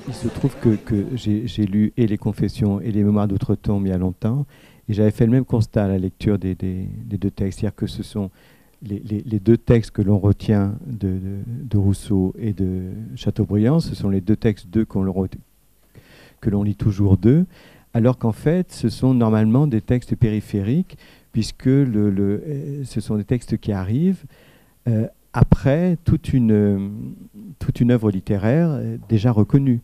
Il se trouve que j'ai lu et les Confessions et les Mémoires d'outre-tombe il y a longtemps, et j'avais fait le même constat à la lecture des deux textes, c'est-à-dire que ce sont les deux textes que l'on retient de Rousseau et de Chateaubriand, ce sont les deux textes que l'on lit toujours d'eux, alors qu'en fait, ce sont normalement des textes périphériques, puisque ce sont des textes qui arrivent après toute une œuvre littéraire déjà reconnue.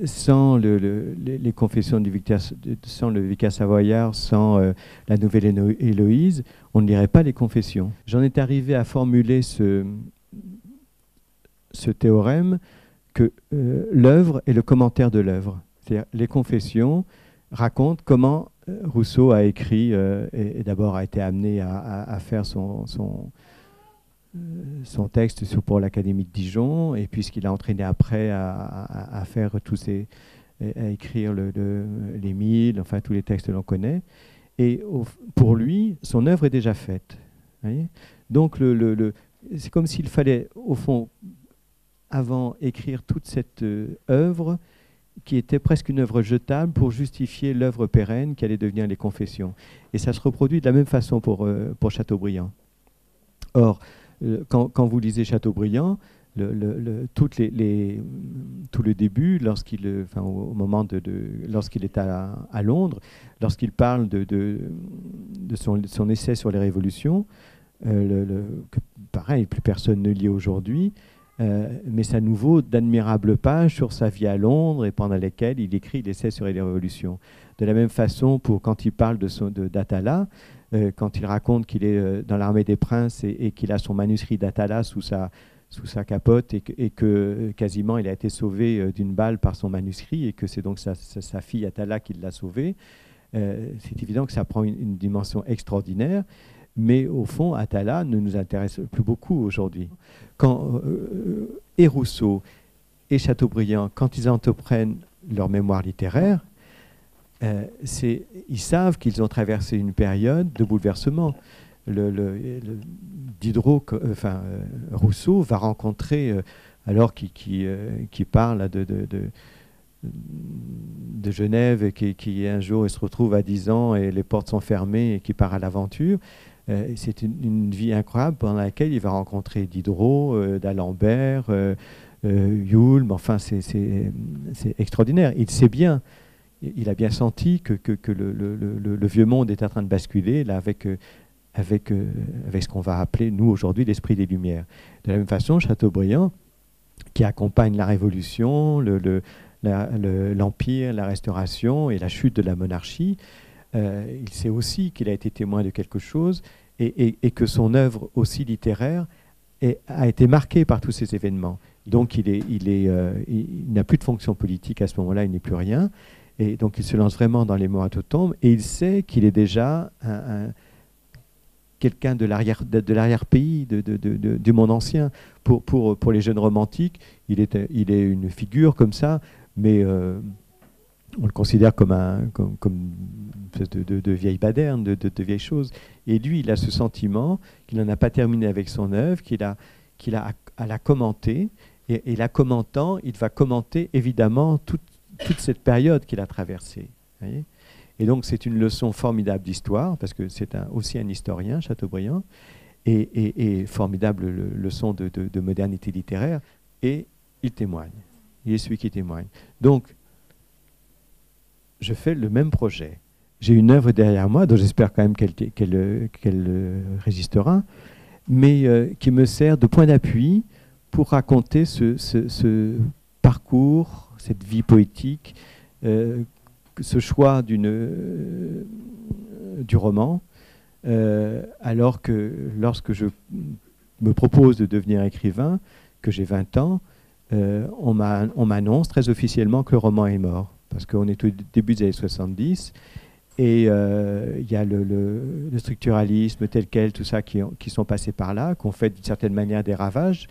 Sans les Confessions du vicaire, sans le vicaire savoyard, sans la Nouvelle Héloïse, on ne lirait pas les Confessions. J'en étais arrivé à formuler ce théorème que l'œuvre est le commentaire de l'œuvre. C'est-à-dire les Confessions racontent comment Rousseau a écrit et d'abord a été amené à faire son texte pour l'Académie de Dijon, et puis ce qu'il a entraîné après à faire à écrire les 1000, enfin tous les textes que l'on connaît. Et pour lui, son œuvre est déjà faite. Voyez, donc c'est comme s'il fallait, au fond, avant écrire toute cette œuvre qui était presque une œuvre jetable pour justifier l'œuvre pérenne qui allait devenir les Confessions. Et ça se reproduit de la même façon pour Chateaubriand. Or, quand vous lisez Chateaubriand, tout le début, au moment lorsqu'il est à Londres, lorsqu'il parle de son essai sur les révolutions, que pareil, plus personne ne lit aujourd'hui, mais ça nous vaut d'admirables pages sur sa vie à Londres et pendant lesquelles il écrit l'essai sur les révolutions. De la même façon, quand il parle d'Atala, quand il raconte qu'il est dans l'armée des princes et qu'il a son manuscrit d'Atala sous sa capote et que quasiment il a été sauvé d'une balle par son manuscrit et que c'est donc sa fille Atala qui l'a sauvé, c'est évident que ça prend une dimension extraordinaire. Mais au fond, Atala ne nous intéresse plus beaucoup aujourd'hui. Quand et Rousseau et Chateaubriand, quand ils entreprennent leur mémoire littéraire, ils savent qu'ils ont traversé une période de bouleversement. Diderot, Rousseau va rencontrer, alors qu'il parle de Genève et qui un jour il se retrouve à 10 ans et les portes sont fermées et qui part à l'aventure. C'est une vie incroyable pendant laquelle il va rencontrer Diderot, d'Alembert, Yule, mais enfin c'est extraordinaire. Il sait bien, il a bien senti que le vieux monde est en train de basculer là, avec ce qu'on va appeler, nous, aujourd'hui, l'esprit des Lumières. De la même façon, Chateaubriand, qui accompagne la Révolution, l'Empire, la Restauration et la chute de la monarchie, il sait aussi qu'il a été témoin de quelque chose et que son œuvre aussi littéraire a été marquée par tous ces événements. Donc il n'a plus de fonction politique à ce moment-là, il n'est plus rien. Et donc il se lance vraiment dans les Mémoires d'outre-tombe et il sait qu'il est déjà quelqu'un de l'arrière-pays du monde ancien. Pour les jeunes romantiques, il est une figure comme ça, mais on le considère comme une espèce de vieille baderne, de vieille chose. Et lui, il a ce sentiment qu'il n'en a pas terminé avec son œuvre, qu'il a à la commenter, et la commentant, il va commenter évidemment toute cette période qu'il a traversée. Voyez, et donc c'est une leçon formidable d'histoire, parce que c'est aussi un historien, Chateaubriand, et formidable leçon de modernité littéraire, et il témoigne. Il est celui qui témoigne. Donc, je fais le même projet. J'ai une œuvre derrière moi, dont j'espère quand même qu'elle résistera, mais qui me sert de point d'appui pour raconter ce parcours, cette vie poétique, ce choix du roman, alors que lorsque je me propose de devenir écrivain, que j'ai 20 ans, on m'annonce très officiellement que le roman est mort, parce qu'on est au début des années 70, et il y a le structuralisme tel quel, tout ça qui sont passés par là, qui ont fait d'une certaine manière des ravages,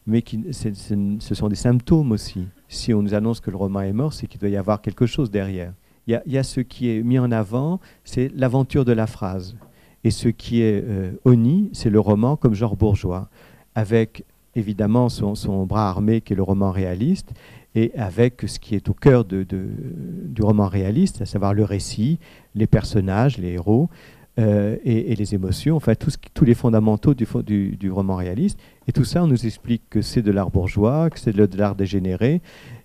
mais ce sont des symptômes aussi. Si on nous annonce que le roman est mort, c'est qu'il doit y avoir quelque chose derrière. Il y a ce qui est mis en avant, c'est l'aventure de la phrase. et ce qui est honni, c'est le roman comme genre bourgeois, avec évidemment son bras armé qui est le roman réaliste, et avec ce qui est au cœur du roman réaliste, à savoir le récit, les personnages, les héros, et les émotions, enfin tous les fondamentaux du roman réaliste. Et tout ça, on nous explique que c'est de l'art bourgeois, que c'est de l'art dégénéré,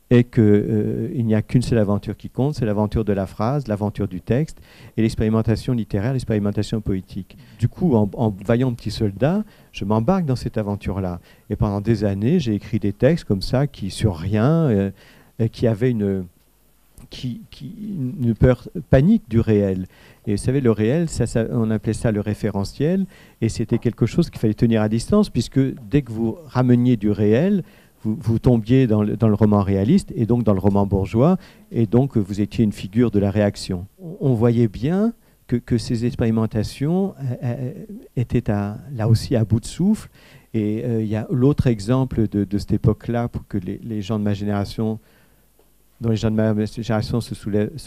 et qu'il n'y a qu'une seule aventure qui compte, c'est l'aventure de la phrase, l'aventure du texte, et l'expérimentation littéraire, l'expérimentation poétique. Du coup, en vaillant petit soldat, je m'embarque dans cette aventure-là. Et pendant des années, j'ai écrit des textes comme ça, qui sur rien, qui avaient une peur panique du réel. Et vous savez, le réel, on appelait ça le référentiel, et c'était quelque chose qu'il fallait tenir à distance, puisque dès que vous rameniez du réel, vous tombiez dans le roman réaliste, et donc dans le roman bourgeois, et donc vous étiez une figure de la réaction. On voyait bien que ces expérimentations étaient là aussi à bout de souffle, et il y a l'autre exemple de cette époque-là, pour que les gens de ma génération, dont les gens de ma génération se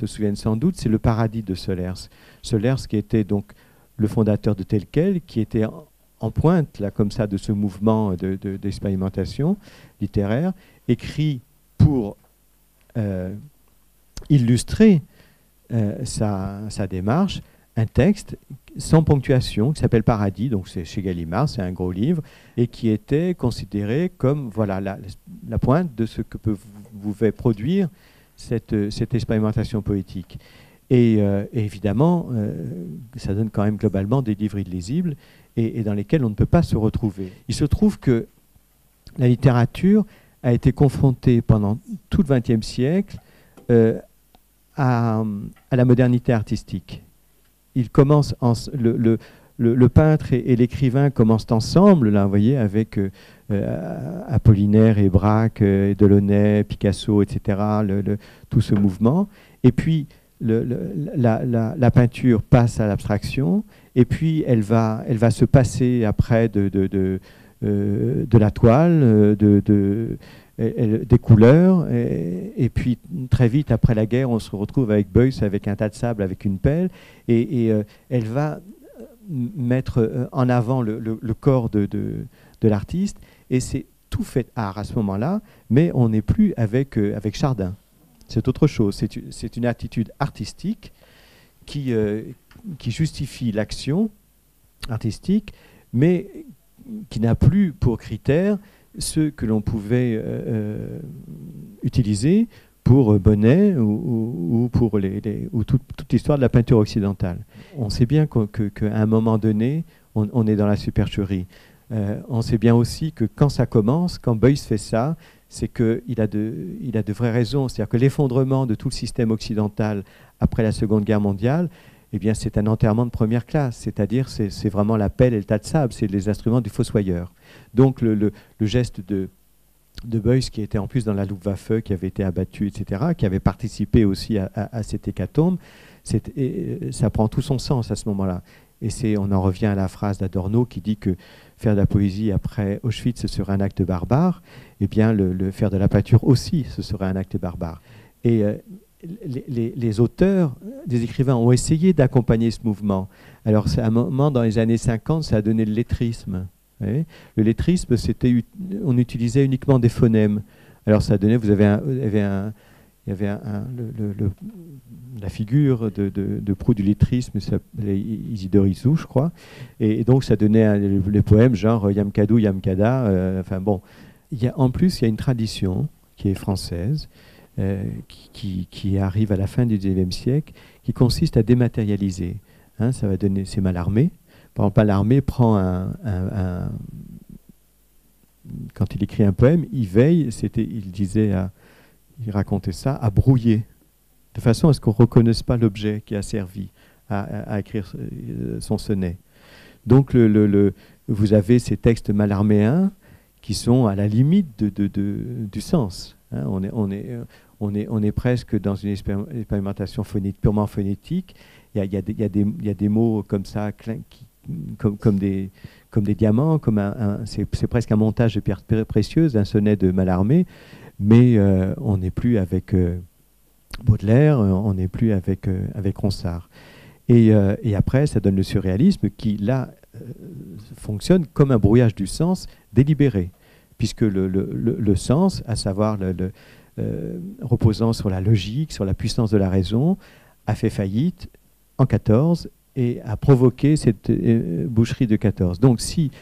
souviennent sans doute, c'est le Paradis de Solers. Solers qui était donc le fondateur de Tel Quel, qui était en pointe, là, comme ça, de ce mouvement d'expérimentation littéraire, écrit pour illustrer sa démarche, un texte sans ponctuation qui s'appelle Paradis, donc c'est chez Gallimard, c'est un gros livre, et qui était considéré comme voilà, la pointe de ce que pouvait produire cette expérimentation poétique. Et évidemment, ça donne quand même globalement des livres illisibles et dans lesquels on ne peut pas se retrouver. Il se trouve que la littérature a été confrontée pendant tout le XXe siècle à la modernité artistique. Il commence le peintre et l'écrivain commencent ensemble, là, vous voyez, avec Apollinaire et Braque, Delaunay, Picasso, etc., tout ce mouvement. Et puis, la peinture passe à l'abstraction, et puis elle va se passer après de la toile, des couleurs, et puis très vite après la guerre, on se retrouve avec Beuys, avec un tas de sable, avec une pelle, et elle va mettre en avant le corps de l'artiste, et c'est tout fait art à ce moment-là, mais on n'est plus avec Chardin. C'est autre chose, c'est une attitude artistique qui justifie l'action artistique, mais qui n'a plus pour critère ceux que l'on pouvait utiliser pour Bonnet ou pour toute l'histoire de la peinture occidentale. On sait bien qu'à un moment donné, on est dans la supercherie. On sait bien aussi que quand ça commence, quand Beuys fait ça, c'est qu'il a de vraies raisons. C'est-à-dire que l'effondrement de tout le système occidental après la Seconde Guerre mondiale, eh bien, c'est un enterrement de première classe. C'est-à-dire, c'est vraiment la pelle et le tas de sable, c'est les instruments du fossoyeur. Donc, le geste de Beuys, qui était en plus dans la Luftwaffe, qui avait été abattu, etc., qui avait participé aussi à cette hécatombe, ça prend tout son sens à ce moment-là. Et on en revient à la phrase d'Adorno qui dit que faire de la poésie après Auschwitz, ce serait un acte barbare. Eh bien, le faire de la peinture aussi, ce serait un acte barbare. Et les auteurs, des écrivains, ont essayé d'accompagner ce mouvement. Alors, à un moment, dans les années 50, ça a donné le lettrisme. Le lettrisme, on utilisait uniquement des phonèmes. Alors, ça a donné, il y avait la figure de proue du lettrisme, s'appelait Isidore Isou, je crois, et donc ça donnait les poèmes genre Yamkadou, Yamkada, enfin bon. En plus, il y a une tradition qui est française, qui arrive à la fin du XIXe siècle, qui consiste à dématérialiser. Ça va donner, c'est Mallarmé. Par exemple, Mallarmé prend quand il écrit un poème, il veille, il racontait ça, à brouiller, de façon à ce qu'on ne reconnaisse pas l'objet qui a servi à écrire son sonnet. Donc vous avez ces textes mallarméens qui sont à la limite du sens. On est presque dans une expérimentation purement phonétique. Il y a des mots comme ça, comme des diamants, c'est presque un montage de pierres précieuses, un sonnet de Mallarmé, mais on n'est plus avec Baudelaire, on n'est plus avec Ronsard. Et après, ça donne le surréalisme qui, là, fonctionne comme un brouillage du sens délibéré, puisque le sens, à savoir reposant sur la logique, sur la puissance de la raison, a fait faillite en 14 et a provoqué cette boucherie de 14. Donc si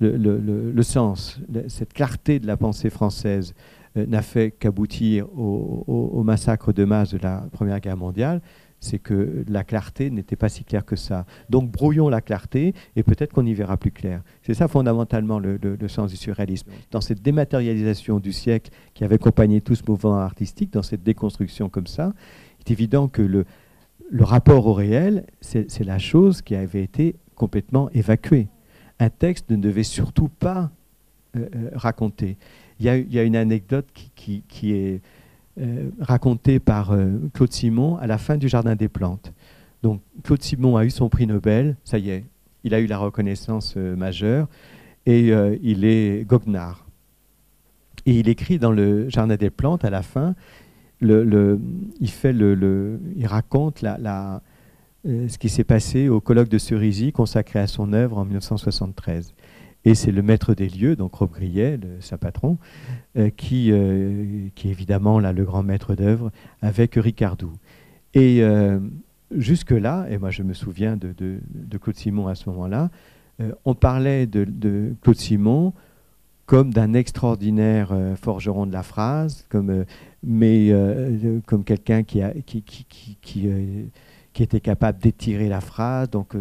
le sens, cette clarté de la pensée française n'a fait qu'aboutir au massacre de masse de la Première Guerre mondiale, c'est que la clarté n'était pas si claire que ça. Donc brouillons la clarté et peut-être qu'on y verra plus clair. C'est ça fondamentalement le sens du surréalisme. Dans cette dématérialisation du siècle qui avait accompagné tout ce mouvement artistique, dans cette déconstruction comme ça, il est évident que le rapport au réel, c'est la chose qui avait été complètement évacuée. Un texte ne devait surtout pas raconter. Il y a une anecdote qui est racontée par Claude Simon à la fin du Jardin des Plantes. Donc Claude Simon a eu son prix Nobel, ça y est, il a eu la reconnaissance majeure, et il est goguenard. Et il écrit dans le Jardin des Plantes, à la fin, il raconte ce qui s'est passé au colloque de Cerisy consacré à son œuvre en 1973. Et c'est le maître des lieux, donc Rob Grillet, sa patron, qui est évidemment là, le grand maître d'œuvre, avec Ricardou. Et jusque-là, et moi je me souviens de Claude Simon à ce moment-là, on parlait de Claude Simon comme d'un extraordinaire forgeron de la phrase, comme quelqu'un qui était capable d'étirer la phrase, donc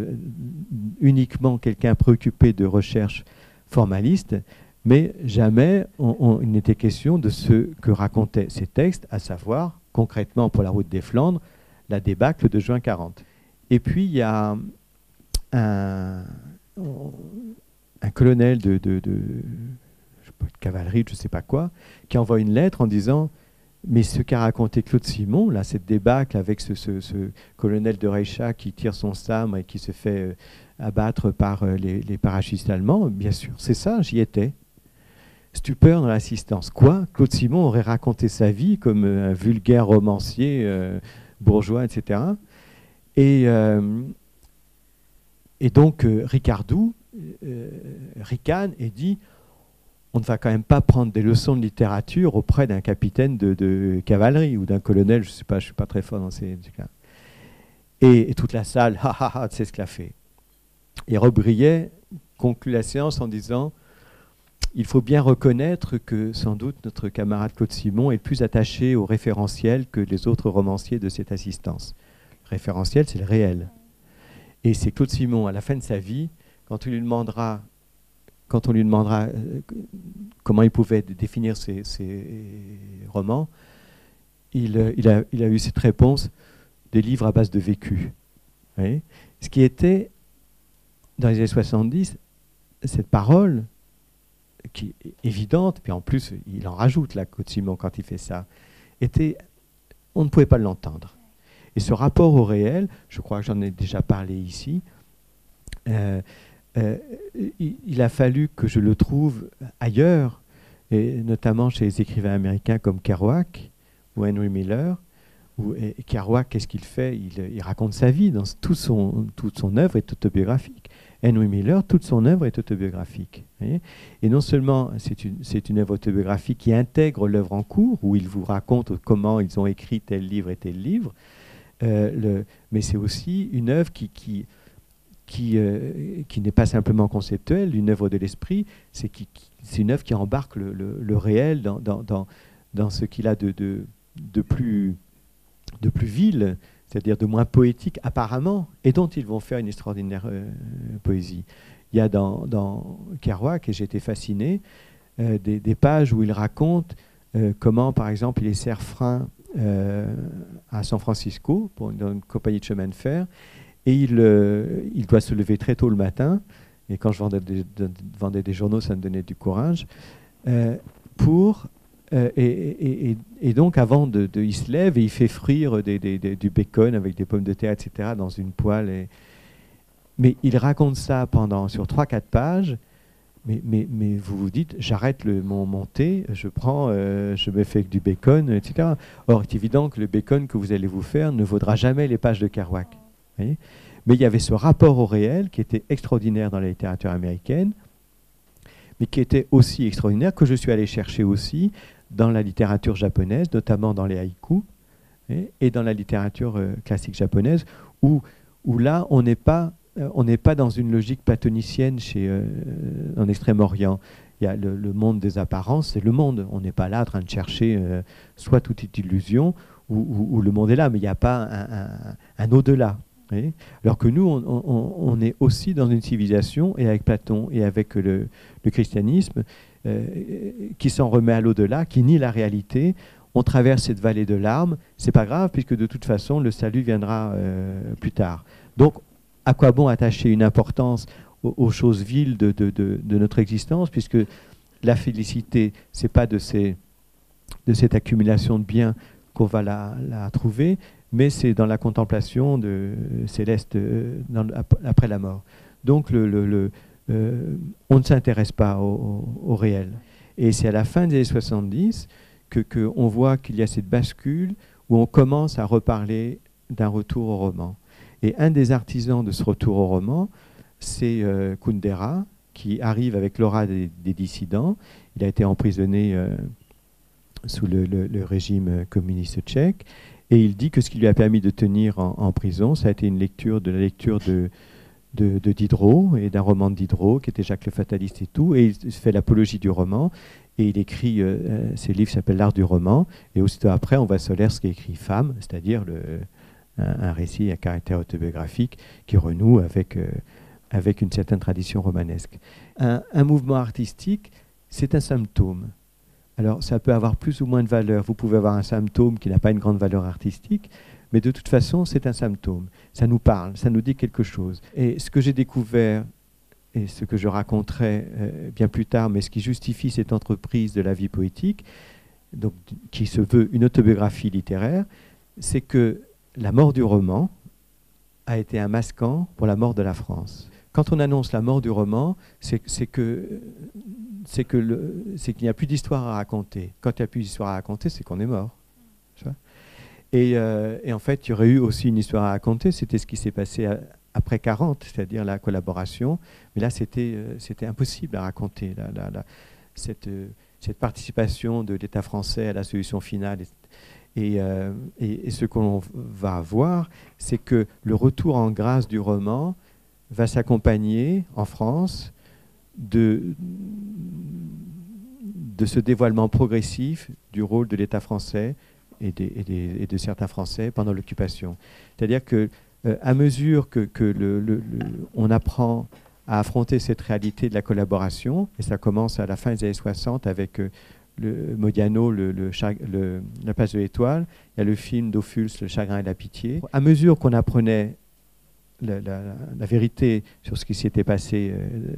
uniquement quelqu'un préoccupé de recherche formaliste, mais jamais il n'était question de ce que racontaient ces textes, à savoir, concrètement pour la route des Flandres, la débâcle de juin 40. Et puis il y a un colonel de cavalerie, je ne sais pas quoi, qui envoie une lettre en disant « Mais ce qu'a raconté Claude Simon, là, cette débâcle avec ce colonel de Reicha qui tire son sabre et qui se fait abattre par les parachutistes allemands, bien sûr, c'est ça, j'y étais. » Stupeur dans l'assistance. Quoi ? Claude Simon aurait raconté sa vie comme un vulgaire romancier bourgeois, etc. Et donc Ricardou ricane et dit « On ne va quand même pas prendre des leçons de littérature auprès d'un capitaine de cavalerie ou d'un colonel, je ne sais pas, je ne suis pas très fort dans ces cas. » Et toute la salle, c'est ce qu'il a fait. Et Rob Grillet conclut la séance en disant « Il faut bien reconnaître que sans doute notre camarade Claude Simon est plus attaché au référentiel que les autres romanciers de cette assistance. Le référentiel, c'est le réel. Et c'est Claude Simon, à la fin de sa vie, quand on lui demandera comment il pouvait définir ses romans, il a eu cette réponse des livres à base de vécu. Oui. Ce qui était, dans les années 70, cette parole qui est évidente, puis en plus il en rajoute là, Claude Simon, quand il fait ça, on ne pouvait pas l'entendre. Et ce rapport au réel, je crois que j'en ai déjà parlé ici, il a fallu que je le trouve ailleurs, et notamment chez les écrivains américains comme Kerouac ou Henry Miller. Kerouac, qu'est-ce qu'il fait ? Il raconte sa vie, toute son œuvre est autobiographique. Henry Miller, toute son œuvre est autobiographique. Voyez ? Et non seulement c'est une œuvre autobiographique qui intègre l'œuvre en cours, où il vous raconte comment ils ont écrit tel livre et tel livre, mais c'est aussi une œuvre qui n'est pas simplement conceptuelle, une œuvre de l'esprit, c'est une œuvre qui embarque le réel dans ce qu'il a de plus vil, c'est-à-dire de moins poétique apparemment, et dont ils vont faire une extraordinaire poésie. Il y a dans Kerouac, et j'ai été fasciné, des pages où il raconte comment, par exemple, il est serre-frein à San Francisco, dans une compagnie de chemin de fer, et il doit se lever très tôt le matin, et quand je vendais des journaux, ça me donnait du courage, et donc avant il se lève et il fait frire du bacon avec des pommes de terre, etc., dans une poêle. Mais il raconte ça sur 3-4 pages, mais vous vous dites, j'arrête mon thé, je me fais du bacon, etc. Or, il est évident que le bacon que vous allez vous faire ne vaudra jamais les pages de Kerouac. voyez. Mais il y avait ce rapport au réel qui était extraordinaire dans la littérature américaine, mais qui était aussi extraordinaire, que je suis allé chercher aussi dans la littérature japonaise, notamment dans les haïkus, et dans la littérature classique japonaise, où là, on n'est pas dans une logique platonicienne en Extrême-Orient. Il y a le monde des apparences, c'est le monde. On n'est pas là en train de chercher soit tout est illusion, ou le monde est là, mais il n'y a pas un au-delà. Alors que nous, on est aussi dans une civilisation, et avec Platon et avec le christianisme, qui s'en remet à l'au-delà, qui nie la réalité. On traverse cette vallée de larmes, c'est pas grave, puisque de toute façon, le salut viendra plus tard. Donc, à quoi bon attacher une importance aux choses viles de notre existence, puisque la félicité, c'est pas de cette accumulation de biens qu'on va la trouver, mais c'est dans la contemplation céleste après la mort. Donc, on ne s'intéresse pas au réel. Et c'est à la fin des années 70 qu'on voit qu'il y a cette bascule où on commence à reparler d'un retour au roman. Et un des artisans de ce retour au roman, c'est Kundera, qui arrive avec l'aura des dissidents. Il a été emprisonné sous le régime communiste tchèque. Et il dit que ce qui lui a permis de tenir en prison, ça a été la lecture de Diderot et d'un roman de Diderot, qui était Jacques le Fataliste et tout. Et il fait l'apologie du roman. Et il écrit, ses livres s'appellent L'art du roman. Et aussitôt après, on va Soler, ce qui écrit Femme, c'est-à-dire un récit à caractère autobiographique qui renoue avec une certaine tradition romanesque. Un mouvement artistique, c'est un symptôme. Alors, ça peut avoir plus ou moins de valeur. Vous pouvez avoir un symptôme qui n'a pas une grande valeur artistique, mais de toute façon, c'est un symptôme. Ça nous parle, ça nous dit quelque chose. Et ce que j'ai découvert, et ce que je raconterai bien plus tard, mais ce qui justifie cette entreprise de la vie poétique, donc, qui se veut une autobiographie littéraire, c'est que la mort du roman a été un masquant pour la mort de la France. Quand on annonce la mort du roman, c'est qu'il n'y a plus d'histoire à raconter. Quand il n'y a plus d'histoire à raconter, c'est qu'on est mort. Et en fait, il y aurait eu aussi une histoire à raconter. C'était ce qui s'est passé après 40, c'est-à-dire la collaboration. Mais là, c'était impossible à raconter. Cette participation de l'État français à la solution finale. Et ce qu'on va voir, c'est que le retour en grâce du roman va s'accompagner en France de ce dévoilement progressif du rôle de l'État français et de certains Français pendant l'occupation. C'est-à-dire qu'à mesure on apprend à affronter cette réalité de la collaboration, et ça commence à la fin des années 60 avec Modiano, La place de l'étoile, il y a le film d'Ophuls, Le chagrin et la pitié. À mesure qu'on apprenait la vérité sur ce qui s'était passé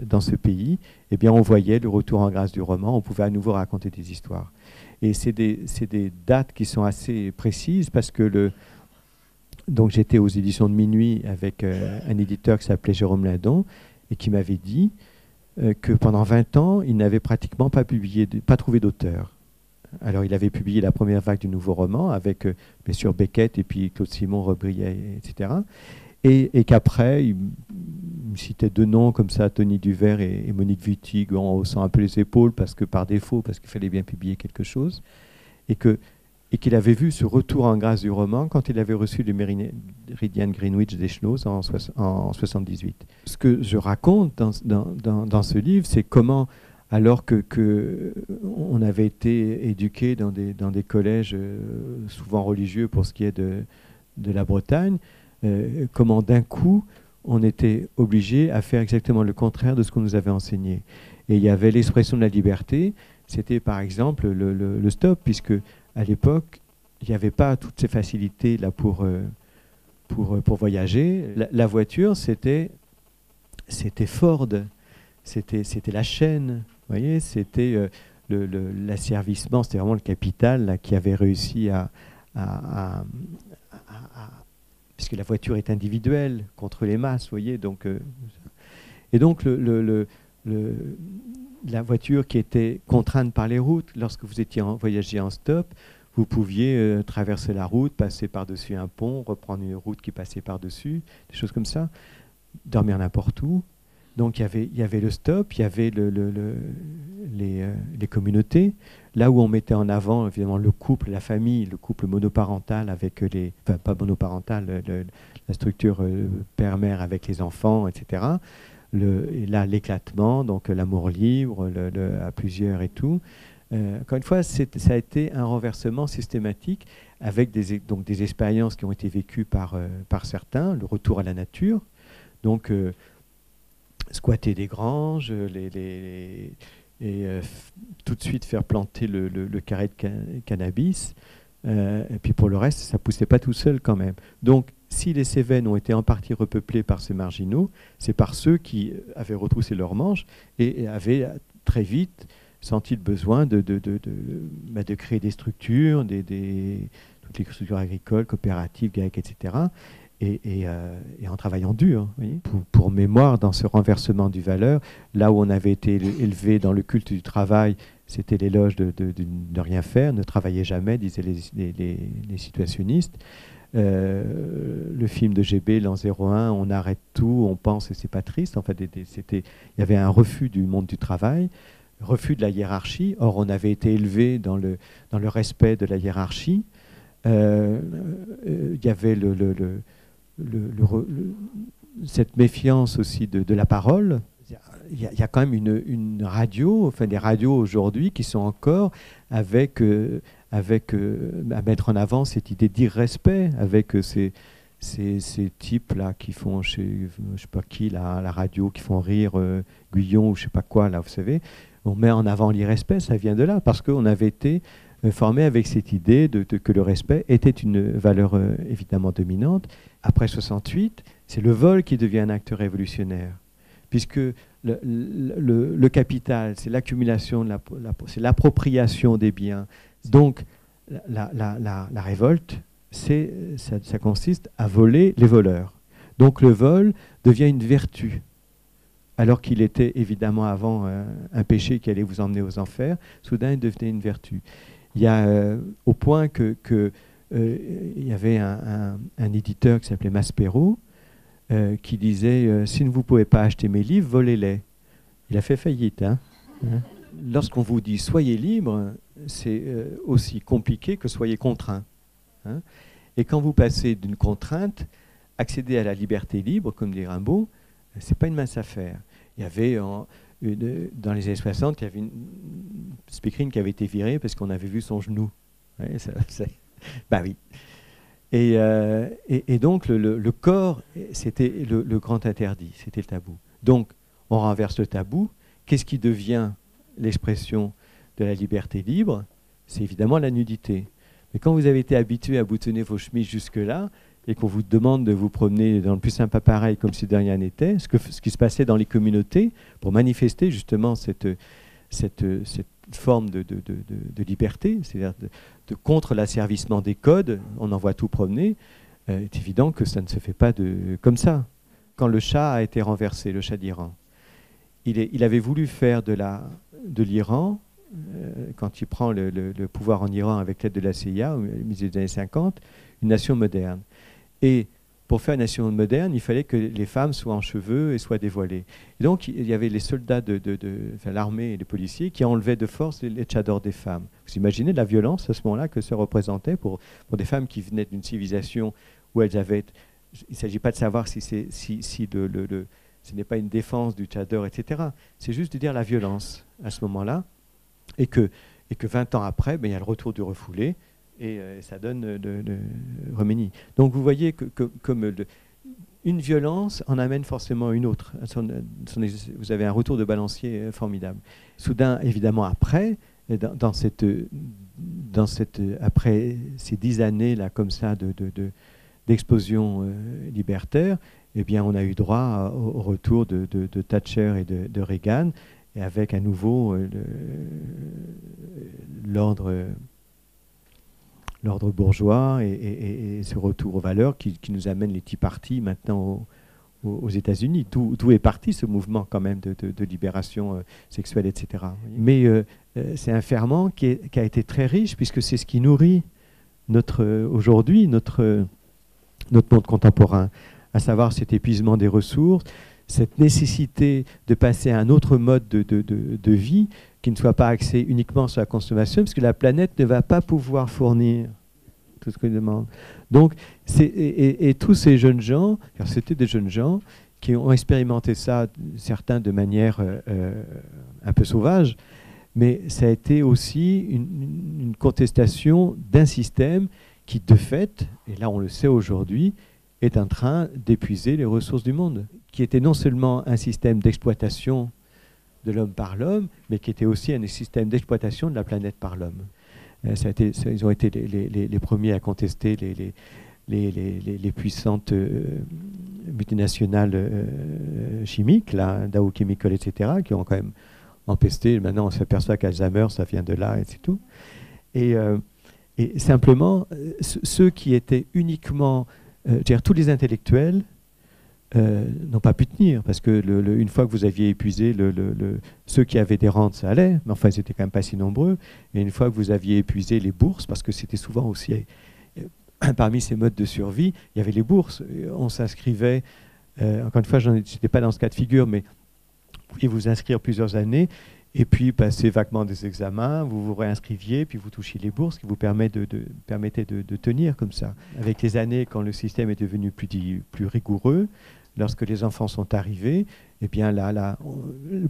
dans ce pays, eh bien on voyait le retour en grâce du roman, on pouvait à nouveau raconter des histoires. Et c'est des dates qui sont assez précises parce que donc j'étais aux éditions de Minuit avec un éditeur qui s'appelait Jérôme Lindon et qui m'avait dit que pendant 20 ans, il n'avait pratiquement pas trouvé d'auteur. Alors il avait publié la première vague du nouveau roman avec bien sûr Beckett et puis Claude Simon, Rebriet, etc. Et qu'après, il me citait deux noms comme ça, Tony Duvert et Monique Wittig, en haussant un peu les épaules parce qu'il fallait bien publier quelque chose. Et qu'il avait vu ce retour en grâce du roman quand il avait reçu le Meridian Greenwich d'Echenoz en 78. Ce que je raconte dans ce livre, c'est comment, alors que on avait été éduqués dans des collèges souvent religieux pour ce qui est de la Bretagne, comment d'un coup on était obligé à faire exactement le contraire de ce qu'on nous avait enseigné. Et il y avait l'expression de la liberté, c'était par exemple le stop, puisque à l'époque il n'y avait pas toutes ces facilités là pour voyager. La voiture, c'était Ford, c'était la chaîne, vous voyez, c'était l'asservissement, c'était vraiment le capital là, qui avait réussi puisque la voiture est individuelle contre les masses, vous voyez. Donc, et donc, la voiture qui était contrainte par les routes, lorsque vous étiez voyagé en stop, vous pouviez traverser la route, passer par-dessus un pont, reprendre une route qui passait par-dessus, des choses comme ça, dormir n'importe où. Donc il y avait le stop, il y avait les communautés, là où on mettait en avant évidemment le couple, la famille, le couple monoparental avec les... Enfin, pas monoparental, la structure père-mère avec les enfants, etc. Et là, l'éclatement, donc l'amour libre, à plusieurs et tout. Encore une fois, ça a été un renversement systématique avec donc des expériences qui ont été vécues par certains, le retour à la nature, donc squatter des granges, tout de suite faire planter le carré de cannabis, et puis pour le reste, ça ne poussait pas tout seul quand même. Donc, si les Cévennes ont été en partie repeuplées par ces marginaux, c'est par ceux qui avaient retroussé leurs manches et avaient très vite senti le besoin de créer des structures, toutes les structures agricoles, coopératives, GAEC, etc., et en travaillant dur. Voyez. Pour mémoire, dans ce renversement du valeur, là où on avait été élevé dans le culte du travail, c'était l'éloge de ne rien faire, ne travaillez jamais, disaient les situationnistes. Le film de GB, l'an 01, on arrête tout, on pense et c'est pas triste. En fait, il y avait un refus du monde du travail, refus de la hiérarchie. Or, on avait été élevé dans le respect de la hiérarchie. Il y avait cette méfiance aussi de la parole. Il y a quand même une radio, enfin des radios aujourd'hui qui sont encore à mettre en avant cette idée d'irrespect avec ces types-là qui font, je ne sais pas qui, la radio, qui font rire Guyon ou je ne sais pas quoi, là, vous savez. On met en avant l'irrespect, ça vient de là, parce qu'on avait été formé avec cette idée que le respect était une valeur évidemment dominante. Après 68, c'est le vol qui devient un acte révolutionnaire, puisque le capital, c'est l'accumulation, c'est l'appropriation des biens. Donc, la révolte, ça consiste à voler les voleurs. Donc, le vol devient une vertu, alors qu'il était évidemment avant un péché qui allait vous emmener aux enfers. Soudain, il devenait une vertu. Il y a au point que il y avait un éditeur qui s'appelait Maspero, qui disait si vous ne pouvez pas acheter mes livres, volez-les. Il a fait faillite. Lorsqu'on vous dit soyez libre, c'est aussi compliqué que soyez contraint. Et quand vous passez d'une contrainte, accéder à la liberté libre, comme dit Rimbaud, c'est pas une mince affaire. Il y avait dans les années 60, il y avait une speakerine qui avait été virée parce qu'on avait vu son genou. Ouais, bah oui. Et donc le corps, c'était le grand interdit, c'était le tabou. Donc on renverse le tabou. Qu'est-ce qui devient l'expression de la liberté libre? C'est évidemment la nudité. Mais quand vous avez été habitué à boutonner vos chemises jusque-là, et qu'on vous demande de vous promener dans le plus simple appareil comme si de rien n'était, ce qui se passait dans les communautés, pour manifester justement cette forme de liberté, c'est-à-dire de contre l'asservissement des codes, on en voit tout promener, est évident que ça ne se fait pas comme ça. Quand le Shah a été renversé, le Shah d'Iran, il avait voulu faire de l'Iran, quand il prend le pouvoir en Iran avec l'aide de la CIA au milieu des années 50, une nation moderne. Et pour faire une nation moderne, il fallait que les femmes soient en cheveux et soient dévoilées. Et donc, il y avait les soldats enfin, l'armée et les policiers qui enlevaient de force les tchadors des femmes. Vous imaginez la violence à ce moment-là que ça représentait pour des femmes qui venaient d'une civilisation où elles avaient... Il ne s'agit pas de savoir si ce n'est pas une défense du tchador, etc. C'est juste de dire la violence à ce moment-là. Et que 20 ans après, il y a le retour du refoulé. Et ça donne de Khomeini. Donc vous voyez que comme une violence en amène forcément une autre. Vous avez un retour de balancier formidable. Soudain, évidemment, après après ces 10 années là comme ça d'explosion libertaire, eh bien, on a eu droit au retour de Thatcher et de Reagan, et avec à nouveau l'ordre bourgeois et ce retour aux valeurs qui nous amène les Tea Party maintenant aux États-Unis, d'où est parti ce mouvement quand même de libération sexuelle, etc. Mais c'est un ferment qui a été très riche, puisque c'est ce qui nourrit aujourd'hui notre monde contemporain, à savoir cet épuisement des ressources, cette nécessité de passer à un autre mode de vie qui ne soit pas axé uniquement sur la consommation, parce que la planète ne va pas pouvoir fournir tout ce qu'on demande. Donc, et tous ces jeunes gens, car c'était des jeunes gens qui ont expérimenté ça, certains de manière un peu sauvage, mais ça a été aussi une contestation d'un système qui, de fait, et là on le sait aujourd'hui, est en train d'épuiser les ressources du monde, qui était non seulement un système d'exploitation de l'homme par l'homme, mais qui était aussi un système d'exploitation de la planète par l'homme. Ils ont été les premiers à contester les puissantes multinationales chimiques, là, Dow Chemical, etc., qui ont quand même empesté. Maintenant, on s'aperçoit qu'Alzheimer, ça vient de là, et c'est tout. Et simplement, ceux qui étaient uniquement, tous les intellectuels, n'ont pas pu tenir, parce que une fois que vous aviez épuisé ceux qui avaient des rentes, ça allait, mais enfin, ils n'étaient quand même pas si nombreux. Et une fois que vous aviez épuisé les bourses, parce que c'était souvent aussi, parmi ces modes de survie, il y avait les bourses. On s'inscrivait, encore une fois, je n'étais pas dans ce cas de figure, mais vous pouviez vous inscrire plusieurs années, et puis passer vaguement des examens, vous vous réinscriviez, puis vous touchiez les bourses qui vous permettaient de tenir comme ça. Avec les années, quand le système est devenu plus rigoureux, lorsque les enfants sont arrivés, eh bien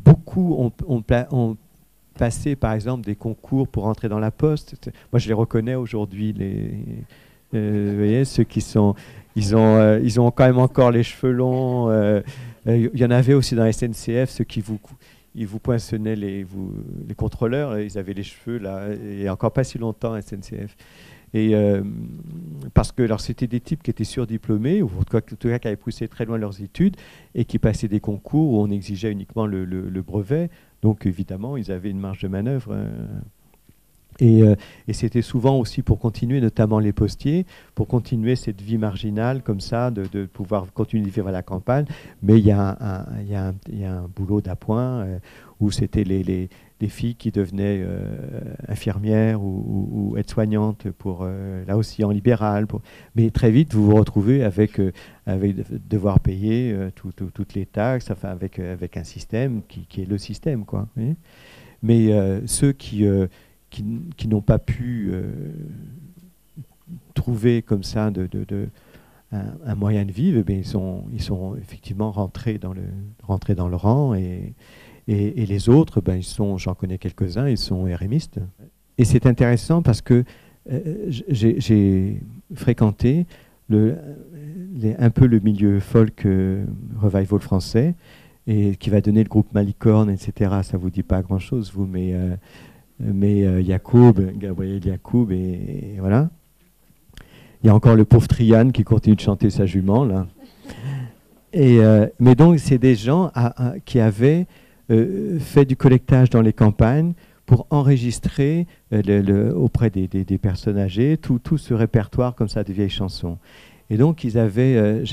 beaucoup ont passé, par exemple, des concours pour entrer dans la poste. Moi, je les reconnais aujourd'hui, vous voyez, ceux qui sont... Ils ont quand même encore les cheveux longs. Il y en avait aussi dans la SNCF, ceux qui vous poinçonnaient les contrôleurs, ils avaient les cheveux là, et encore pas si longtemps à SNCF. Et parce que c'était des types qui étaient surdiplômés, ou en tout cas qui avaient poussé très loin leurs études, et qui passaient des concours où on exigeait uniquement le brevet. Donc évidemment, ils avaient une marge de manœuvre. Et c'était souvent aussi pour continuer, notamment les postiers, pour continuer cette vie marginale comme ça, de pouvoir continuer de vivre à la campagne. Mais il y a un boulot d'appoint où c'était les filles qui devenaient infirmières ou aides-soignantes, là aussi en libéral. Mais très vite, vous vous retrouvez avec devoir payer toutes les taxes, enfin, avec un système qui est le système, quoi. Oui. Mais ceux qui n'ont pas pu trouver comme ça un moyen de vivre, ils sont effectivement rentrés dans le rang, et les autres, j'en connais quelques-uns, ils sont RMistes. Et c'est intéressant parce que j'ai fréquenté un peu le milieu folk revival français, et qui va donner le groupe Malicorne, etc. Ça ne vous dit pas grand-chose, vous, mais Gabriel Yacoub, et voilà. Il y a encore le pauvre Trian qui continue de chanter sa jument, là. Mais donc, c'est des gens qui avaient fait du collectage dans les campagnes pour enregistrer auprès des personnes âgées tout ce répertoire comme ça de vieilles chansons. Et donc, j'avais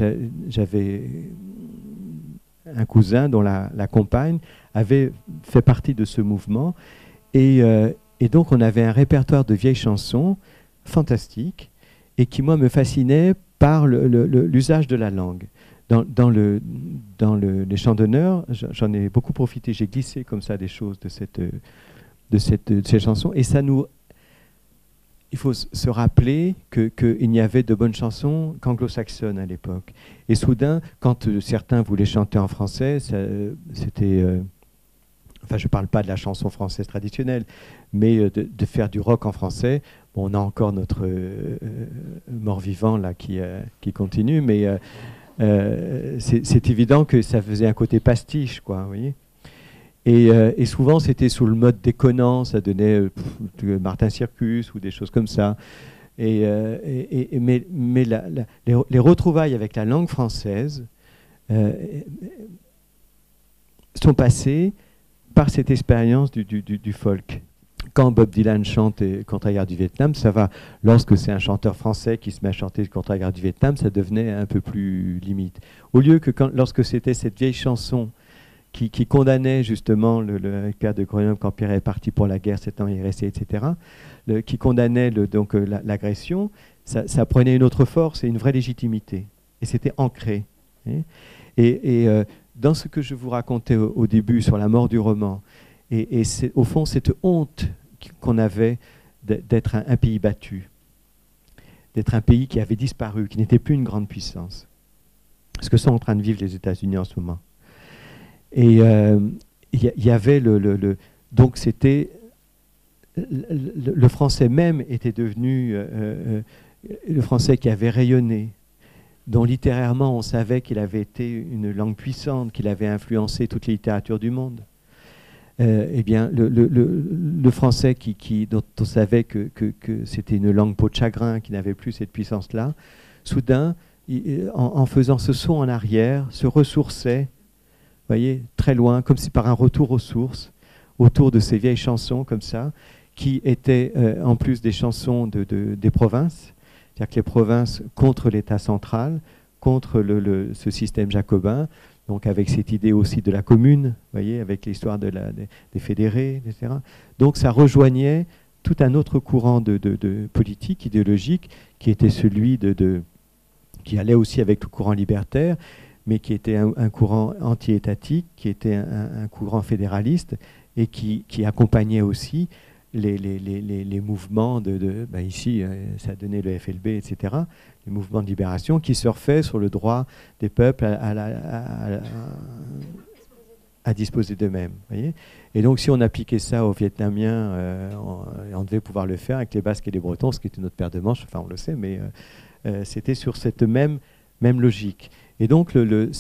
un cousin dont la compagne avait fait partie de ce mouvement. Et donc, on avait un répertoire de vieilles chansons fantastiques, et qui, moi, me fascinait par l'usage de la langue. Dans les chants d'honneur, j'en ai beaucoup profité. J'ai glissé comme ça des choses de ces chansons. Et il faut se rappeler qu'il n'y avait de bonnes chansons qu'anglo-saxonnes à l'époque. Et soudain, quand certains voulaient chanter en français, c'était... Enfin, je ne parle pas de la chanson française traditionnelle, mais de faire du rock en français. Bon, on a encore notre mort-vivant là qui continue, mais c'est évident que ça faisait un côté pastiche, quoi, vous voyez. Et souvent, c'était sous le mode déconnant, ça donnait Martin Circus ou des choses comme ça. Mais les retrouvailles avec la langue française sont passées par cette expérience du folk. quand Bob Dylan chante contre la guerre du Vietnam, ça va. Lorsque c'est un chanteur français qui se met à chanter contre la guerre du Vietnam, ça devenait un peu plus limite. Au lieu que lorsque c'était cette vieille chanson qui condamnait justement le Pierre de Grenoble quand Pierre est parti pour la guerre, 7 ans il est resté, etc., qui condamnait donc l'agression, ça prenait une autre force et une vraie légitimité. Et c'était ancré. Et dans ce que je vous racontais au début sur la mort du roman, et c'est au fond cette honte qu'on avait d'être un pays battu, d'être un pays qui avait disparu, qui n'était plus une grande puissance. Ce que sont en train de vivre les États-Unis en ce moment. Et il y avait donc c'était le français même était devenu le français qui avait rayonné, dont littérairement on savait qu'il avait été une langue puissante, qu'il avait influencé toutes les littératures du monde. Eh bien, le français dont on savait que c'était une langue peau de chagrin, qui n'avait plus cette puissance-là, soudain, en faisant ce saut en arrière, se ressourçait, voyez, très loin, comme si par un retour aux sources, autour de ces vieilles chansons comme ça, qui étaient en plus des chansons des provinces, c'est-à-dire que les provinces contre l'État central, contre ce système jacobin, donc avec cette idée aussi de la commune, voyez, avec l'histoire des fédérés, etc. Donc ça rejoignait tout un autre courant de politique, idéologique, qui était celui qui allait aussi avec le courant libertaire, mais qui était un courant anti-étatique, qui était un courant fédéraliste, et qui accompagnait aussi les mouvements ici, ça a donné le FLB, etc., les mouvements de libération qui surfaient sur le droit des peuples à disposer d'eux-mêmes. Et donc, si on appliquait ça aux Vietnamiens, on devait pouvoir le faire avec les Basques et les Bretons, ce qui était notre paire de manches, enfin on le sait, mais c'était sur cette même logique. Et donc, il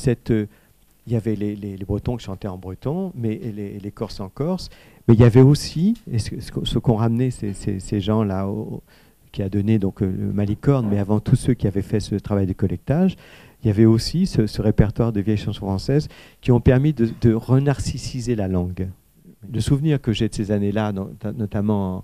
y avait les Bretons qui chantaient en breton, mais les Corses en corse. Mais il y avait aussi, et ce qu'ont ramené ces gens-là, qui a donné donc le Malicorne, mais avant tous ceux qui avaient fait ce travail de collectage, il y avait aussi ce répertoire de vieilles chansons françaises qui ont permis de renarcissiser la langue. Le souvenir que j'ai de ces années-là, notamment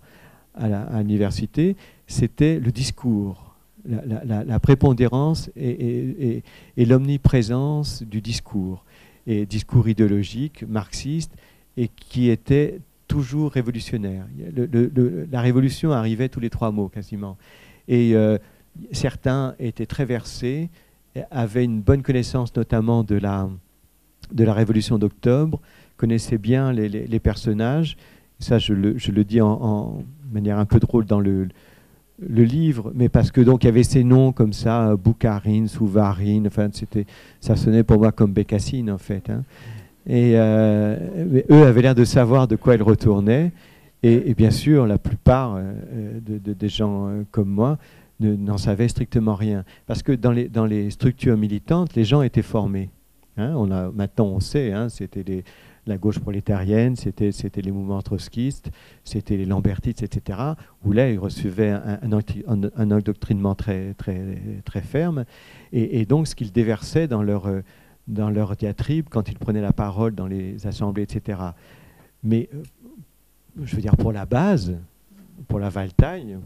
à l'université, c'était le discours, la prépondérance et l'omniprésence du discours, et discours idéologique, marxiste, et qui était toujours révolutionnaire. La révolution arrivait tous les 3 mots quasiment. Et certains étaient très versés, avaient une bonne connaissance notamment de la révolution d'octobre, connaissaient bien les personnages. Ça, je le dis en manière un peu drôle dans le livre, mais parce que donc il y avait ces noms comme ça, Boukharine, Souvarine, enfin ça sonnait pour moi comme Bécassine en fait. Et eux avaient l'air de savoir de quoi ils retournaient. Et bien sûr, la plupart des gens comme moi n'en savaient strictement rien. Parce que dans les structures militantes, les gens étaient formés. Maintenant, on sait, c'était la gauche prolétarienne, c'était les mouvements trotskistes, c'était les lambertistes, etc., où là, ils recevaient un endoctrinement très, très, très ferme. Et donc, ce qu'ils déversaient dans leur diatribe, quand ils prenaient la parole dans les assemblées, etc. Mais, je veux dire, pour la base, pour la Valtaille,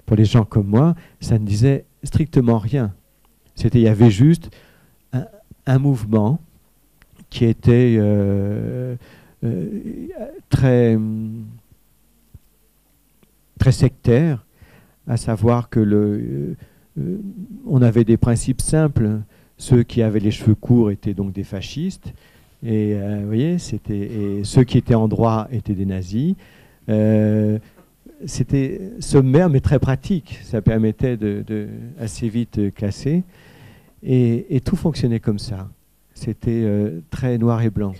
pour les gens comme moi, ça ne disait strictement rien. Il y avait juste un mouvement qui était très, très sectaire, à savoir que on avait des principes simples. Ceux qui avaient les cheveux courts étaient donc des fascistes, et vous voyez, et ceux qui étaient en droit étaient des nazis. C'était sommaire mais très pratique, ça permettait de assez vite classer, et tout fonctionnait comme ça. C'était très noir et blanc.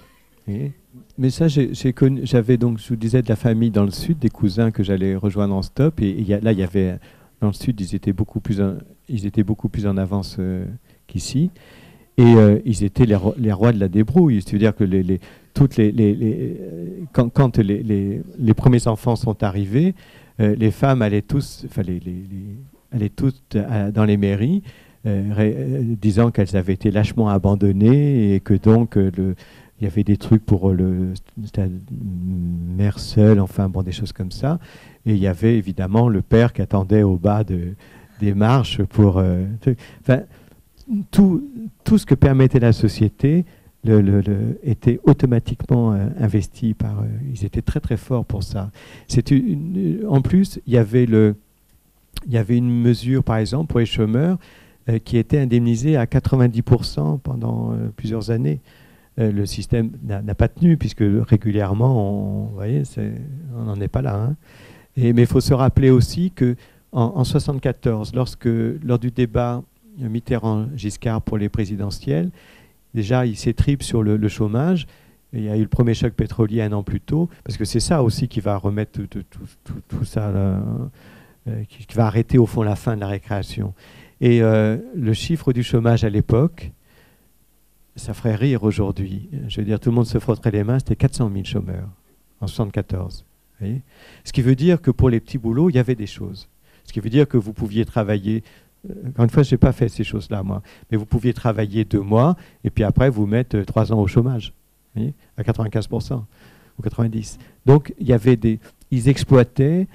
Mais ça, j'avais donc, je vous disais, de la famille dans le sud, des cousins que j'allais rejoindre en stop, et là il y avait, dans le sud, ils étaient beaucoup plus en avance qu'ici, et ils étaient les rois de la débrouille. C'est-à-dire que quand les premiers enfants sont arrivés, les femmes allaient toutes dans les mairies, disant qu'elles avaient été lâchement abandonnées, et que donc il y avait des trucs pour le mère seule, enfin bon, des choses comme ça. Et il y avait évidemment le père qui attendait au bas des marches pour... enfin, tout ce que permettait la société était automatiquement investi par... ils étaient très très forts pour ça. En plus, il y avait une mesure, par exemple, pour les chômeurs, qui était indemnisé à 90% pendant plusieurs années. Le système n'a pas tenu, puisque régulièrement, vous voyez, on n'en est pas là. Hein. Mais il faut se rappeler aussi qu'en 1974, lors du débat Mitterrand-Giscard pour les présidentielles, déjà, il s'étripe sur le chômage. Il y a eu le premier choc pétrolier un an plus tôt, parce que c'est ça aussi qui va remettre tout ça, qui va arrêter au fond la fin de la récréation. Et le chiffre du chômage à l'époque, ça ferait rire aujourd'hui. Je veux dire, tout le monde se frotterait les mains, c'était 400 000 chômeurs en 1974. Ce qui veut dire que pour les petits boulots, il y avait des choses. Ce qui veut dire que vous pouviez travailler, encore une fois, je n'ai pas fait ces choses-là, moi, mais vous pouviez travailler 2 mois, et puis après, vous mettre 3 ans au chômage, à 95% ou 90%. Donc, il y avait ils exploitaient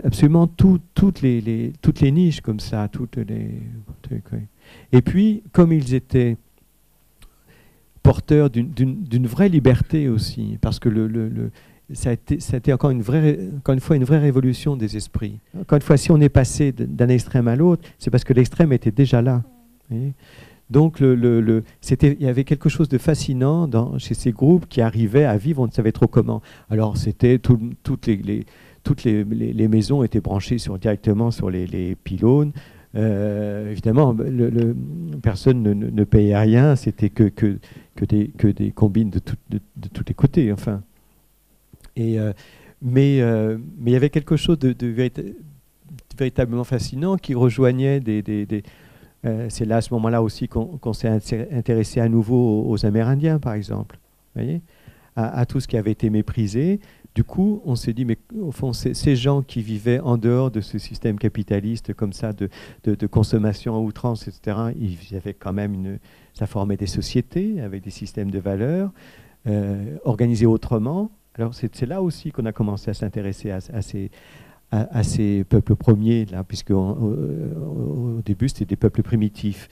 absolument toutes les niches comme ça, Et puis, comme ils étaient porteurs d'une vraie liberté aussi, parce que ça a été encore une fois une vraie révolution des esprits. Encore une fois, si on est passé d'un extrême à l'autre, c'est parce que l'extrême était déjà là. Donc, il y avait quelque chose de fascinant chez ces groupes qui arrivaient à vivre, on ne savait trop comment. Alors, c'était toutes les maisons étaient branchées directement sur les pylônes. Évidemment, personne ne payait rien, c'était que des combines de tous les côtés, enfin. Mais il y avait quelque chose de véritablement fascinant qui rejoignait c'est là, à ce moment-là aussi, qu'on s'est intéressé à nouveau aux Amérindiens, par exemple, voyez, à tout ce qui avait été méprisé. Du coup, on s'est dit, mais au fond, ces gens qui vivaient en dehors de ce système capitaliste comme ça, de consommation à outrance, etc., ils avaient quand même ça formait des sociétés avec des systèmes de valeurs organisés autrement. Alors, c'est là aussi qu'on a commencé à s'intéresser à ces peuples premiers, là, puisque au début, c'était des peuples primitifs.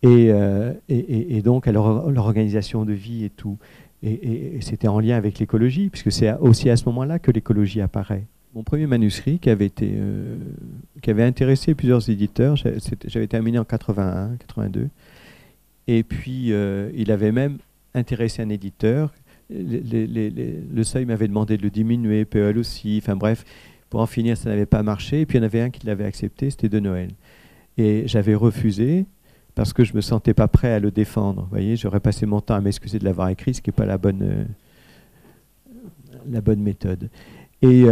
Et donc, à leur organisation de vie et tout. Et c'était en lien avec l'écologie, puisque c'est aussi à ce moment-là que l'écologie apparaît. Mon premier manuscrit, qui avait intéressé plusieurs éditeurs, j'avais terminé en 81, 82, et puis il avait même intéressé un éditeur. Le seuil m'avait demandé de le diminuer, PEL aussi, enfin bref, pour en finir, ça n'avait pas marché. Et puis il y en avait un qui l'avait accepté, c'était De Noël. Et j'avais refusé, parce que je ne me sentais pas prêt à le défendre. Vous voyez, j'aurais passé mon temps à m'excuser de l'avoir écrit, ce qui n'est pas la bonne méthode. Et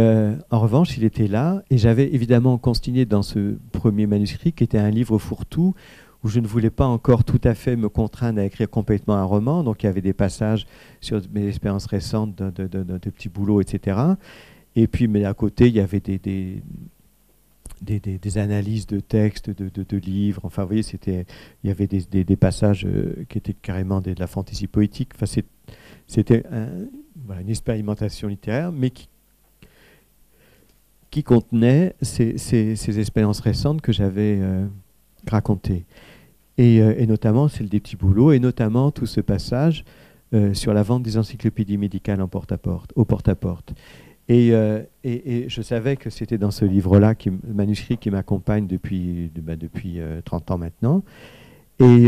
en revanche, il était là, et j'avais évidemment consigné dans ce premier manuscrit, qui était un livre fourre-tout, où je ne voulais pas encore tout à fait me contraindre à écrire complètement un roman. Donc il y avait des passages sur mes expériences récentes de petits boulots, etc. Et puis, mais à côté, il y avait des analyses de textes, de livres. Enfin, vous voyez, il y avait des passages qui étaient carrément de la fantaisie poétique. Enfin, c'était une expérimentation littéraire, mais qui contenait ces expériences récentes que j'avais racontées. Et notamment celle des petits boulots, et notamment tout ce passage sur la vente des encyclopédies médicales au porte-à-porte. Et je savais que c'était dans ce livre-là, le manuscrit qui m'accompagne depuis 30 ans maintenant. Et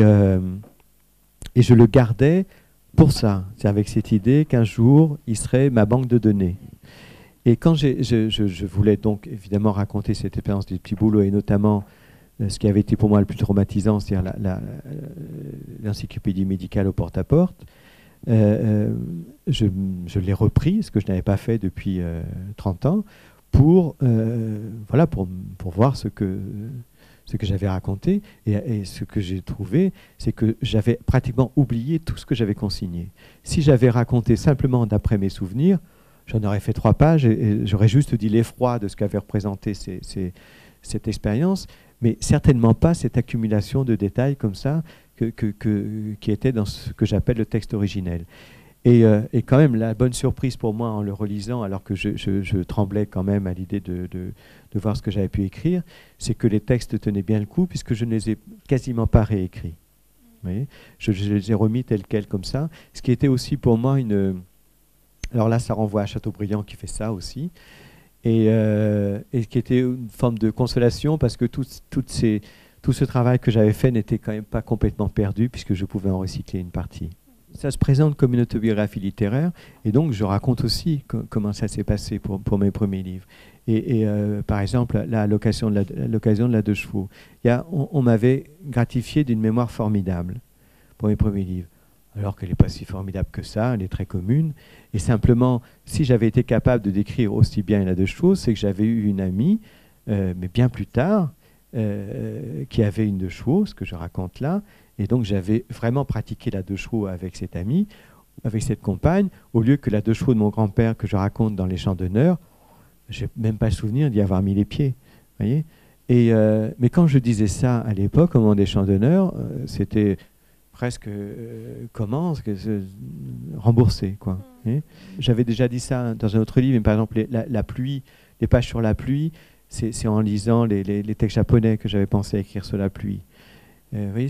je le gardais pour ça. C'est avec cette idée qu'un jour, il serait ma banque de données. Et quand je voulais donc évidemment raconter cette expérience des petits boulots, et notamment ce qui avait été pour moi le plus traumatisant, c'est-à-dire l'encyclopédie médicale au porte-à-porte, je l'ai repris, ce que je n'avais pas fait depuis 30 ans, pour voir ce que j'avais raconté. Et ce que j'ai trouvé, c'est que j'avais pratiquement oublié tout ce que j'avais consigné. Si j'avais raconté simplement d'après mes souvenirs, j'en aurais fait 3 pages et j'aurais juste dit l'effroi de ce qu'avait représenté cette expérience, mais certainement pas cette accumulation de détails comme ça qui était dans ce que j'appelle le texte originel. Et quand même, la bonne surprise pour moi en le relisant, alors que je tremblais quand même à l'idée de voir ce que j'avais pu écrire, c'est que les textes tenaient bien le coup, puisque je ne les ai quasiment pas réécrits. Vous voyez, je les ai remis tels quels comme ça, ce qui était aussi pour moi une... Alors là, ça renvoie à Chateaubriand qui fait ça aussi, et qui était une forme de consolation, parce que tout ce travail que j'avais fait n'était quand même pas complètement perdu, puisque je pouvais en recycler une partie. Ça se présente comme une autobiographie littéraire, et donc je raconte aussi comment ça s'est passé pour mes premiers livres. Par exemple, là, à l'occasion de la Deux Chevaux, on m'avait gratifié d'une mémoire formidable pour mes premiers livres, alors qu'elle n'est pas si formidable que ça, elle est très commune. Et simplement, si j'avais été capable de décrire aussi bien la Deux Chevaux, c'est que j'avais eu une amie, mais bien plus tard, qui avait une Deux Chevaux, ce que je raconte là. Et donc j'avais vraiment pratiqué la Deux Chevaux avec cette amie, avec cette compagne, au lieu que la Deux Chevaux de mon grand-père que je raconte dans les Champs d'honneur, je n'ai même pas le souvenir d'y avoir mis les pieds. Voyez. Mais quand je disais ça à l'époque, au moment des Champs d'honneur, c'était presque remboursé, quoi. J'avais déjà dit ça dans un autre livre, mais par exemple la pluie, les pages sur la pluie, c'est en lisant les textes japonais que j'avais pensé à écrire sur la pluie. Vous voyez,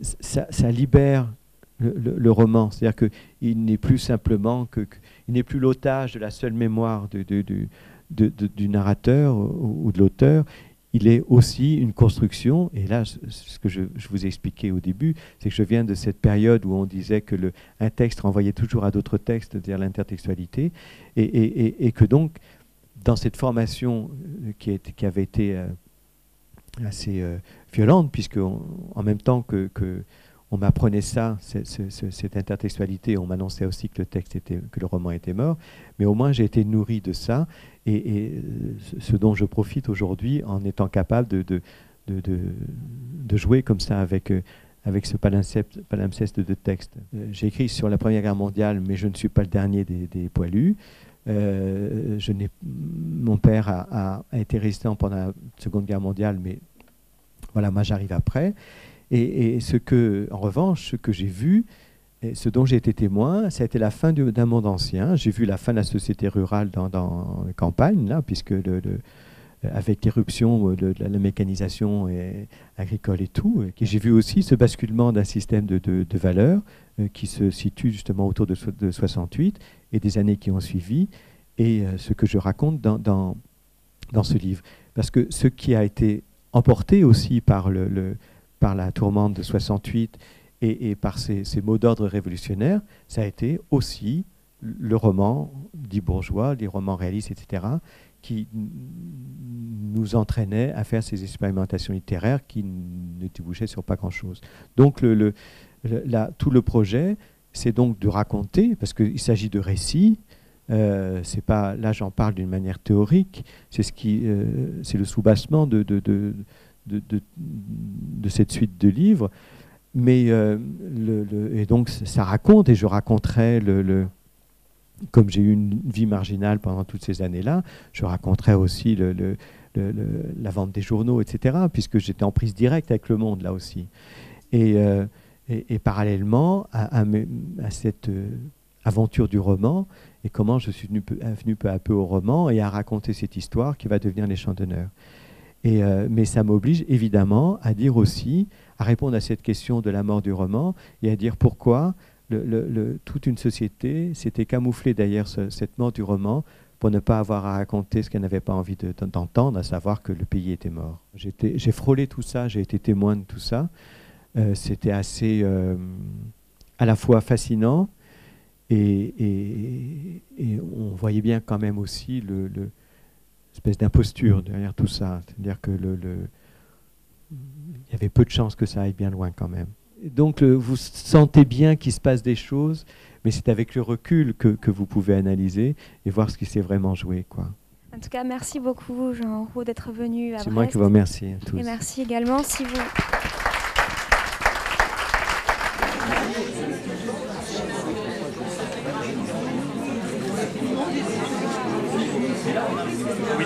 ça libère le roman, c'est-à-dire qu'il n'est plus simplement il n'est plus l'otage de la seule mémoire du narrateur ou de l'auteur. Il est aussi une construction, et là, ce que je vous ai expliqué au début, c'est que je viens de cette période où on disait que un texte renvoyait toujours à d'autres textes, c'est-à-dire l'intertextualité, et que donc, dans cette formation qui avait été assez violente, puisque en même temps que on m'apprenait ça, cette intertextualité, on m'annonçait aussi que le roman était mort, mais au moins j'ai été nourri de ça, et ce dont je profite aujourd'hui en étant capable de jouer comme ça avec ce palimpseste de textes. J'ai écrit sur la Première Guerre mondiale, mais je ne suis pas le dernier des poilus. Mon père a été résistant pendant la Seconde Guerre mondiale, mais voilà, moi j'arrive après. Et en revanche, ce que j'ai vu, et ce dont j'ai été témoin, ça a été la fin d'un monde ancien. J'ai vu la fin de la société rurale dans les campagnes, là, puisque avec l'éruption de la mécanisation agricole et tout. Et j'ai vu aussi ce basculement d'un système de valeurs qui se situe justement autour de 68 et des années qui ont suivi, et ce que je raconte dans ce livre. Parce que ce qui a été emporté aussi par la tourmente de 68 et par ces mots d'ordre révolutionnaires, ça a été aussi le roman dit bourgeois, les romans réalistes, etc., qui nous entraînaient à faire ces expérimentations littéraires qui ne débouchaient sur pas grand-chose. Donc tout le projet, c'est donc de raconter, parce qu'il s'agit de récits. C'est pas, là j'en parle d'une manière théorique, c'est le soubassement de cette suite de livres, mais et donc ça raconte, et je raconterai comme j'ai eu une vie marginale pendant toutes ces années-là, je raconterai aussi la vente des journaux, etc., puisque j'étais en prise directe avec le monde là aussi. Et parallèlement à cette aventure du roman, et comment je suis venu peu à peu au roman et à raconter cette histoire qui va devenir Les Champs d'honneur. Mais ça m'oblige évidemment à dire aussi, à répondre à cette question de la mort du roman, et à dire pourquoi toute une société s'était camouflée derrière cette mort du roman pour ne pas avoir à raconter ce qu'elle n'avait pas envie d'entendre, à savoir que le pays était mort. J'ai frôlé tout ça, j'ai été témoin de tout ça. C'était assez à la fois fascinant, et on voyait bien quand même aussi l'espèce d'imposture derrière tout ça. C'est-à-dire que il y avait peu de chances que ça aille bien loin quand même. Et donc vous sentez bien qu'il se passe des choses, mais c'est avec le recul que vous pouvez analyser et voir ce qui s'est vraiment joué, quoi. En tout cas, merci beaucoup Jean Roux d'être venu à Brest. C'est moi qui vous remercie à tous. Et merci également si vous... Oui.